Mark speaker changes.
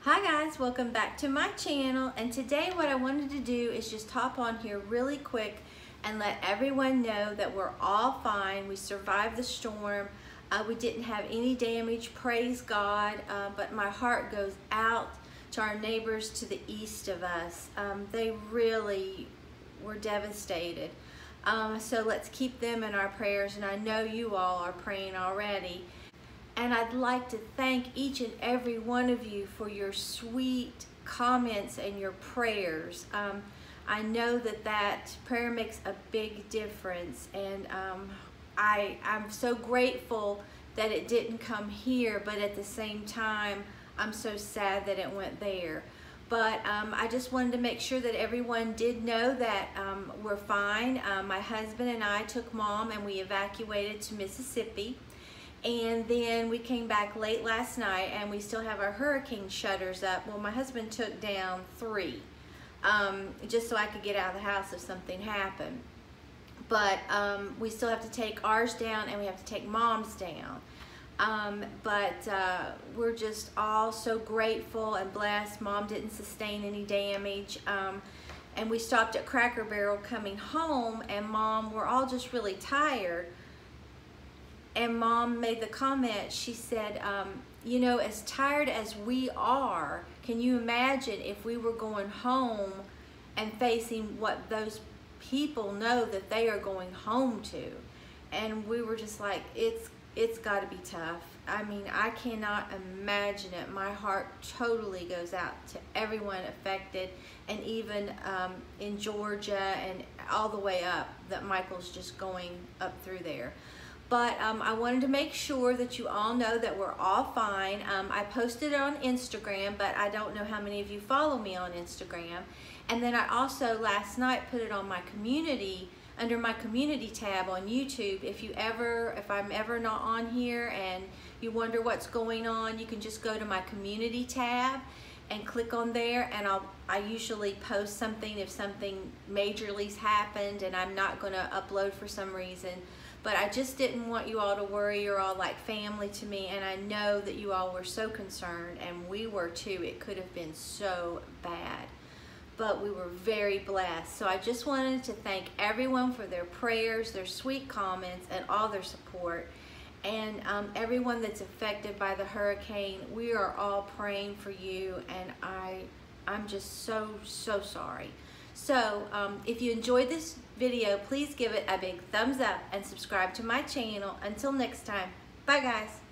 Speaker 1: Hi guys, welcome back to my channel, and today what I wanted to do is just hop on here really quick and let everyone know that we're all fine. We survived the storm. We didn't have any damage, praise God, but my heart goes out to our neighbors to the east of us. They really were devastated. So let's keep them in our prayers, and I know you all are praying already. And I'd like to thank each and every one of you for your sweet comments and your prayers. I know that prayer makes a big difference, and I'm so grateful that it didn't come here, but at the same time, I'm so sad that it went there. But I just wanted to make sure that everyone did know that we're fine. My husband and I took Mom and we evacuated to Mississippi. And then we came back late last night and we still have our hurricane shutters up. Well, my husband took down 3 just so I could get out of the house if something happened. But we still have to take ours down and we have to take Mom's down. We're just all so grateful and blessed. Mom didn't sustain any damage. And we stopped at Cracker Barrel coming home, and Mom, we're all just really tired. And Mom made the comment, she said, you know, as tired as we are, can you imagine if we were going home and facing what those people know that they are going home to? And we were just like, it's got to be tough. I mean, I cannot imagine it. My heart totally goes out to everyone affected, and even in Georgia and all the way up, that Michael's just going up through there. But I wanted to make sure that you all know that we're all fine. I posted it on Instagram, but I don't know how many of you follow me on Instagram. And then I also last night put it on my community, under my community tab on YouTube. If I'm ever not on here and you wonder what's going on, you can just go to my community tab and click on there, and I usually post something if something majorly's happened and I'm not gonna upload for some reason. But I just didn't want you all to worry. You're all like family to me, and I know that you all were so concerned, and we were too. It could have been so bad, but we were very blessed. So I just wanted to thank everyone for their prayers, their sweet comments, and all their support. And everyone that's affected by the hurricane, we are all praying for you, and I'm just so sorry. So if you enjoyed this video, please give it a big thumbs up and subscribe to my channel. Until next time, bye guys.